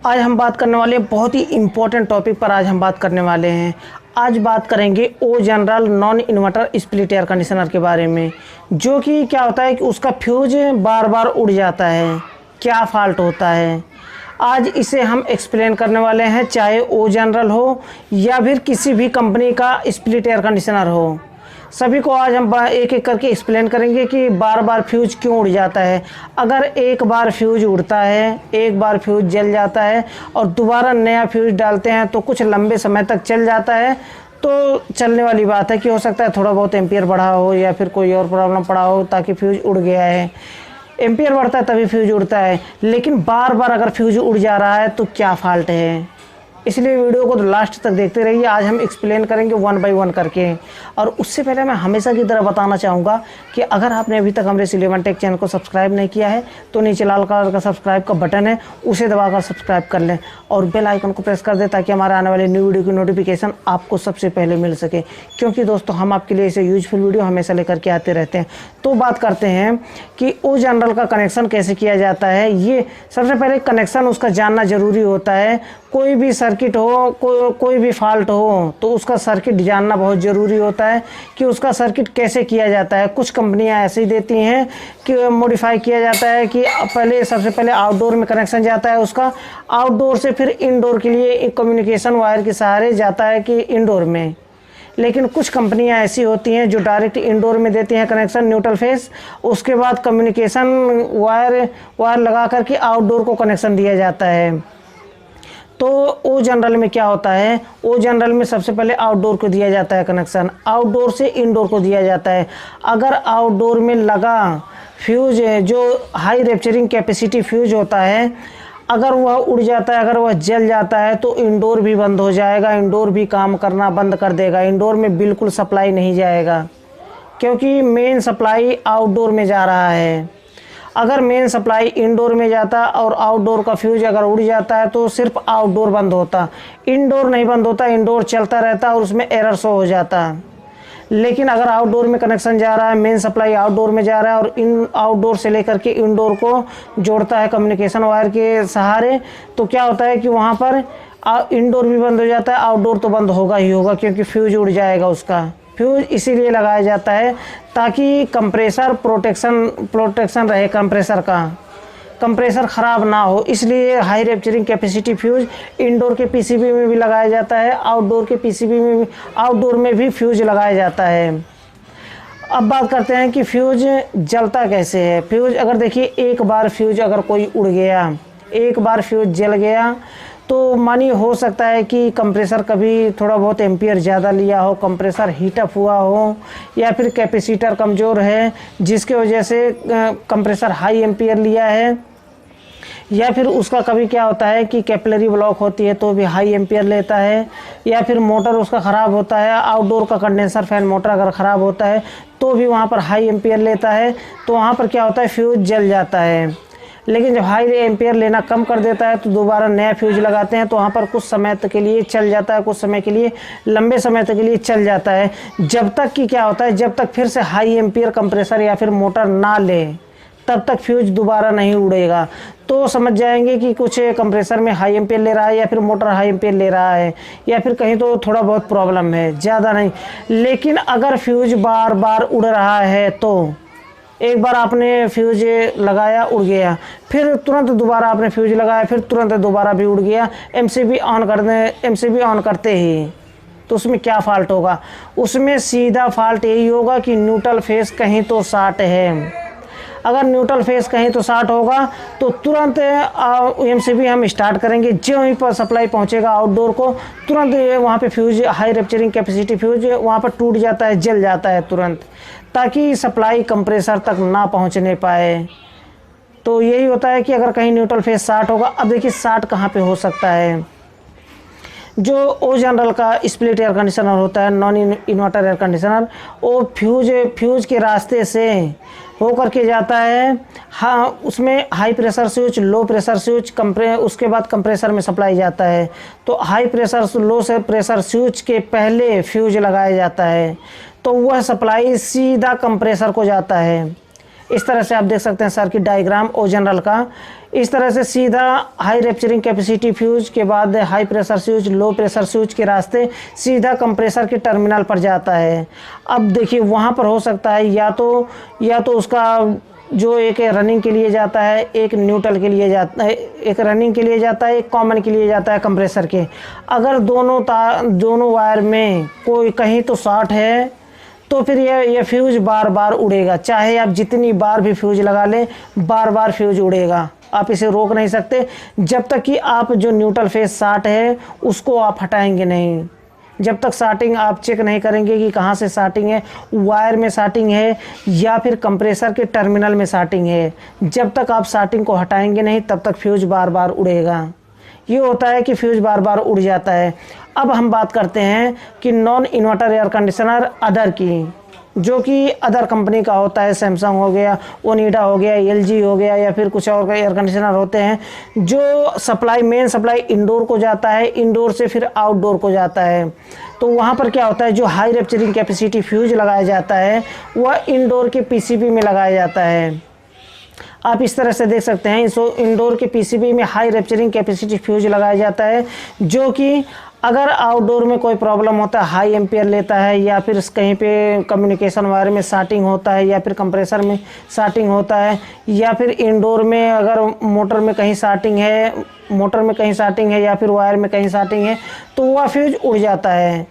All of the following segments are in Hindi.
आज हम बात करने वाले बहुत ही इम्पोर्टेंट टॉपिक पर आज हम बात करने वाले हैं। आज बात करेंगे O General non inverter split air conditioner के बारे में, जो कि क्या होता है कि उसका फ्यूज बार बार उड़ जाता है। क्या फ़ाल्ट होता है, आज इसे हम एक्सप्लेन करने वाले हैं। चाहे ओ जनरल हो या फिर किसी भी कंपनी का स्प्लिट एयर कंडीशनर हो, सभी को आज हम एक एक करके एक्सप्लेन करेंगे कि बार बार फ्यूज क्यों उड़ जाता है। अगर एक बार फ्यूज उड़ता है, एक बार फ्यूज जल जाता है और दोबारा नया फ्यूज डालते हैं तो कुछ लंबे समय तक चल जाता है, तो चलने वाली बात है कि हो सकता है थोड़ा बहुत एम्पियर बढ़ा हो या फिर कोई और प्रॉब्लम पड़ा हो ताकि फ्यूज उड़ गया है। एम्पियर बढ़ता है तभी फ्यूज उड़ता है, लेकिन बार बार अगर फ्यूज उड़ जा रहा है तो क्या फ़ाल्ट है, इसलिए वीडियो को तो लास्ट तक देखते रहिए। आज हम एक्सप्लेन करेंगे 1 बाय 1 करके। और उससे पहले मैं हमेशा की तरह बताना चाहूँगा कि अगर आपने अभी तक हमारे सिलेवन टेक चैनल को सब्सक्राइब नहीं किया है तो नीचे लाल कलर का सब्सक्राइब का बटन है, उसे दबाकर सब्सक्राइब कर लें और बेल आइकन को प्रेस कर दें ताकि हमारे आने वाले न्यू वीडियो की नोटिफिकेशन आपको सबसे पहले मिल सके, क्योंकि दोस्तों हम आपके लिए इसे यूजफुल वीडियो हमेशा लेकर के आते रहते हैं। तो बात करते हैं कि ओ जनरल का कनेक्शन कैसे किया जाता है। ये सबसे पहले कनेक्शन उसका जानना ज़रूरी होता है। कोई भी सर्किट हो, कोई भी फॉल्ट हो तो उसका सर्किट जानना बहुत ज़रूरी होता है कि उसका सर्किट कैसे किया जाता है। कुछ कंपनियां ऐसे ही देती हैं कि मॉडिफाई किया जाता है कि सबसे पहले आउटडोर में कनेक्शन जाता है उसका, आउटडोर से फिर इनडोर के लिए एक कम्युनिकेशन वायर के सहारे जाता है कि इनडोर में। लेकिन कुछ कंपनियां ऐसी होती हैं जो डायरेक्ट इंडोर में देती हैं कनेक्शन न्यूट्रल फेस, उसके बाद कम्युनिकेशन वायर लगा करके आउटडोर को कनेक्शन दिया जाता है। तो ओ जनरल में क्या होता है, ओ जनरल में सबसे पहले आउटडोर को दिया जाता है कनेक्शन, आउटडोर से इंडोर को दिया जाता है। अगर आउटडोर में लगा फ्यूज जो हाई रैप्चरिंग कैपेसिटी फ्यूज होता है, अगर वह उड़ जाता है, अगर वह जल जाता है तो इंडोर भी बंद हो जाएगा, इंडोर भी काम करना बंद कर देगा, इंडोर में बिल्कुल सप्लाई नहीं जाएगा, क्योंकि मेन सप्लाई आउटडोर में जा रहा है। अगर मेन सप्लाई इंडोर में जाता और आउटडोर का फ्यूज अगर उड़ जाता है तो सिर्फ आउटडोर बंद होता, इंडोर नहीं बंद होता, इंडोर चलता रहता और उसमें एरर शो हो जाता। लेकिन अगर आउटडोर में कनेक्शन जा रहा है, मेन सप्लाई आउटडोर में जा रहा है और इन आउटडोर से लेकर के इंडोर को जोड़ता है कम्युनिकेशन वायर के सहारे, तो क्या होता है कि वहाँ पर इंडोर भी बंद हो जाता है, आउटडोर तो बंद होगा ही होगा, क्योंकि फ्यूज उड़ जाएगा उसका। फ्यूज इसीलिए लगाया जाता है ताकि कंप्रेसर प्रोटेक्शन रहे, कंप्रेसर ख़राब ना हो, इसलिए high rapturing capacity fuse indoor के पीसीबी में भी लगाया जाता है, आउटडोर के पीसीबी में भी, आउटडोर में भी फ्यूज लगाया जाता है। अब बात करते हैं कि फ्यूज जलता कैसे है। फ्यूज अगर देखिए, एक बार फ्यूज अगर कोई उड़ गया, एक बार फ्यूज जल गया तो मानिए हो सकता है कि कंप्रेसर कभी थोड़ा बहुत एम्पियर ज़्यादा लिया हो, कंप्रेसर हीटअप हुआ हो, या फिर कैपेसिटर कमज़ोर है जिसके वजह से कंप्रेसर हाई एम्पियर लिया है, या फिर उसका कभी क्या होता है कि कैपिलरी ब्लॉक होती है तो भी हाई एम्पियर लेता है, या फिर मोटर उसका ख़राब होता है, आउटडोर का कंडेंसर फैन मोटर अगर ख़राब होता है तो भी वहाँ पर हाई एम्पियर लेता है, तो वहाँ पर क्या होता है फ्यूज जल जाता है। लेकिन जब हाई एम्पियर लेना कम कर देता है तो दोबारा नया फ्यूज लगाते हैं तो वहाँ पर कुछ समय तक के लिए चल जाता है, कुछ समय के लिए, लंबे समय तक के लिए चल जाता है, जब तक कि क्या होता है, जब तक फिर से हाई एम्पियर कंप्रेसर या फिर मोटर ना ले तब तक फ्यूज दोबारा नहीं उड़ेगा। तो समझ जाएंगे कि कुछ कंप्रेसर में हाई एम्पियर ले रहा है या फिर मोटर हाई एम्पियर ले रहा है, या फिर कहीं तो थोड़ा बहुत प्रॉब्लम है, ज़्यादा नहीं। लेकिन अगर फ्यूज बार बार उड़ रहा है तो एक बार आपने फ्यूज लगाया उड़ गया, फिर तुरंत दोबारा आपने फ्यूज लगाया, फिर तुरंत दोबारा भी उड़ गया, एमसीबी ऑन करते ही, तो उसमें क्या फ़ाल्ट होगा, उसमें सीधा फ़ाल्ट यही होगा कि न्यूट्रल फेस कहीं तो शॉर्ट है। अगर न्यूट्रल फेस कहीं तो शॉर्ट होगा तो तुरंत एमसीबी हम स्टार्ट करेंगे, जो ही पर सप्लाई पहुंचेगा आउटडोर को तुरंत वहाँ पे fuse high rapturing capacity fuse वहाँ पर टूट जाता है, जल जाता है तुरंत, ताकि सप्लाई कंप्रेसर तक ना पहुँचने पाए। तो यही होता है कि अगर कहीं न्यूट्रल फेस शॉर्ट होगा। अब देखिए शॉर्ट कहाँ पे हो सकता है, जो ओ जनरल का स्प्लिट एयर कंडीशनर होता है, नॉन इन्वर्टर एयर कंडीशनर, वो फ्यूज के रास्ते से हो करके जाता है। हाँ, उसमें high pressure switch, low pressure switch, उसके बाद कंप्रेसर में सप्लाई जाता है। तो हाई प्रेशर, लो से प्रेशर स्विच के पहले फ्यूज लगाया जाता है, तो वह सप्लाई सीधा कंप्रेसर को जाता है। इस तरह से आप देख सकते हैं सर्किट डायग्राम ओ जनरल का। इस तरह से सीधा हाई रैप्चरिंग कैपेसिटी फ्यूज के बाद high pressure switch, low pressure switch के रास्ते सीधा कंप्रेसर के टर्मिनल पर जाता है। अब देखिए वहाँ पर हो सकता है या तो उसका जो एक रनिंग के लिए जाता है, एक न्यूट्रल के लिए जाता है, एक रनिंग के लिए जाता है, एक कॉमन के लिए जाता है कंप्रेसर के। अगर दोनों वायर में कोई कहीं तो शॉर्ट है तो फिर यह फ्यूज बार बार उड़ेगा, चाहे आप जितनी बार भी फ्यूज लगा लें बार बार फ्यूज उड़ेगा। आप इसे रोक नहीं सकते जब तक कि आप जो न्यूट्रल फेज शॉर्ट है उसको आप हटाएंगे नहीं। जब तक शॉर्टिंग आप चेक नहीं करेंगे कि कहाँ से शॉर्टिंग है, वायर में शॉर्टिंग है या फिर कंप्रेसर के टर्मिनल में शॉर्टिंग है, जब तक आप शॉर्टिंग को हटाएंगे नहीं तब तक फ्यूज बार बार उड़ेगा। ये होता है कि फ्यूज बार बार उड़ जाता है। अब हम बात करते हैं कि non inverter air conditioner other की, जो कि अदर कंपनी का होता है, सैमसंग हो गया, ओनिडा हो गया, एलजी हो गया या फिर कुछ और एयर कंडीशनर होते हैं जो मेन सप्लाई इंडोर को जाता है, इंडोर से फिर आउटडोर को जाता है। तो वहाँ पर क्या होता है, जो हाई रैप्चरिंग कैपेसिटी फ्यूज लगाया जाता है वह इंडोर के पीसीबी में लगाया जाता है। आप इस तरह से देख सकते हैं, इंडोर के पीसीबी में हाई रैप्चरिंग कैपेसिटी फ्यूज लगाया जाता है, जो कि अगर आउटडोर में कोई प्रॉब्लम होता है, हाई एम्पियर लेता है या फिर कहीं पे कम्युनिकेशन वायर में शॉर्टिंग होता है या फिर कंप्रेसर में शॉर्टिंग होता है या फिर इंडोर में अगर मोटर में कहीं शॉर्टिंग है या फिर वायर में कहीं शॉर्टिंग है तो वह फ्यूज उड़ जाता है।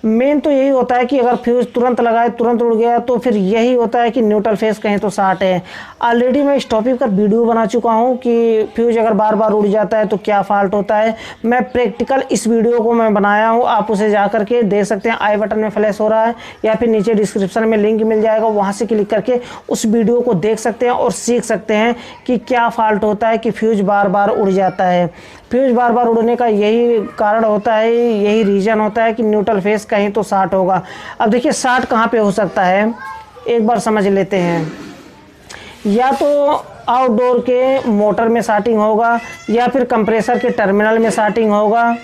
मेन तो यही होता है कि अगर फ्यूज तुरंत लगाए तुरंत उड़ गया तो फिर यही होता है कि न्यूट्रल फेस कहीं तो शॉर्ट है। ऑलरेडी मैं इस टॉपिक पर वीडियो बना चुका हूं कि फ्यूज अगर बार बार उड़ जाता है तो क्या फॉल्ट होता है। मैं प्रैक्टिकल इस वीडियो को मैं बनाया हूं, आप उसे जा करके देख सकते हैं। आई बटन में फ्लैश हो रहा है या फिर नीचे डिस्क्रिप्शन में लिंक मिल जाएगा, वहाँ से क्लिक करके उस वीडियो को देख सकते हैं और सीख सकते हैं कि क्या फॉल्ट होता है कि फ्यूज बार बार उड़ जाता है। फ्यूज बार बार उड़ने का यही कारण होता है, यही रीज़न होता है कि न्यूट्रल फेस कहीं तो शॉर्ट होगा। अब देखिए शॉर्ट कहाँ पे हो सकता है, एक बार समझ लेते हैं। या तो आउटडोर के मोटर में शॉर्टिंग होगा या फिर कंप्रेसर के टर्मिनल में शॉर्टिंग होगा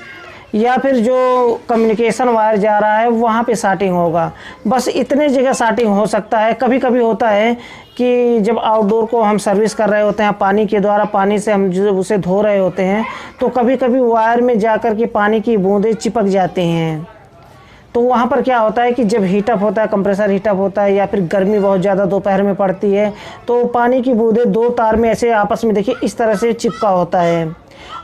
या फिर जो कम्युनिकेशन वायर जा रहा है वहाँ पे शॉर्टिंग होगा। बस इतने जगह शॉर्टिंग हो सकता है। कभी कभी होता है कि जब आउटडोर को हम सर्विस कर रहे होते हैं पानी के द्वारा, पानी से हम जो उसे धो रहे होते हैं तो कभी कभी वायर में जाकर के पानी की बूंदें चिपक जाती हैं। तो वहाँ पर क्या होता है कि जब हीटअप होता है, कंप्रेसर हीटअप होता है या फिर गर्मी बहुत ज़्यादा दोपहर में पड़ती है तो पानी की बूंदें दो तार में ऐसे आपस में देखिए इस तरह से चिपका होता है।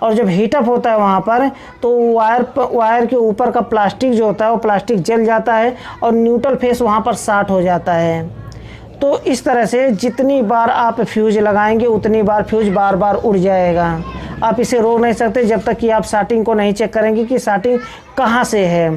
और जब हीटअप होता है वहाँ पर तो वायर के ऊपर का प्लास्टिक जो होता है वो प्लास्टिक जल जाता है और न्यूट्रल फेस वहाँ पर शॉर्ट हो जाता है। तो इस तरह से जितनी बार आप फ्यूज लगाएंगे उतनी बार फ्यूज बार बार उड़ जाएगा। आप इसे रोक नहीं सकते जब तक कि आप शॉर्टिंग को नहीं चेक करेंगे कि शॉर्टिंग कहाँ से है।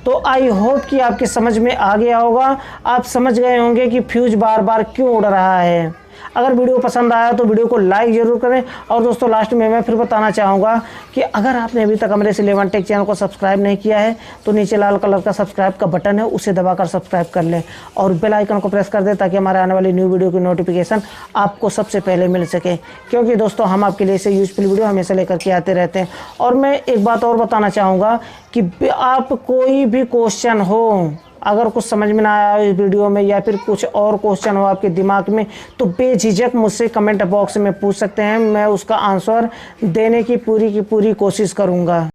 तो आई होप कि आपके समझ में आ गया होगा, आप समझ गए होंगे कि फ्यूज बार बार क्यों उड़ रहा है। अगर वीडियो पसंद आया तो वीडियो को लाइक ज़रूर करें। और दोस्तों लास्ट में मैं फिर बताना चाहूँगा कि अगर आपने अभी तक हमारे इलेवन टेक चैनल को सब्सक्राइब नहीं किया है तो नीचे लाल कलर का सब्सक्राइब का बटन है, उसे दबाकर सब्सक्राइब कर लें और बेल आइकन को प्रेस कर दें ताकि हमारे आने वाली न्यू वीडियो की नोटिफिकेशन आपको सबसे पहले मिल सके। क्योंकि दोस्तों हम आपके लिए इसे यूजफुल वीडियो हमेशा लेकर के आते रहते हैं। और मैं एक बात और बताना चाहूँगा कि आप कोई भी क्वेश्चन हो, अगर कुछ समझ में ना आया इस वीडियो में या फिर कुछ और क्वेश्चन हो आपके दिमाग में तो बेझिझक मुझसे कमेंट बॉक्स में पूछ सकते हैं। मैं उसका आंसर देने की पूरी कोशिश करूँगा।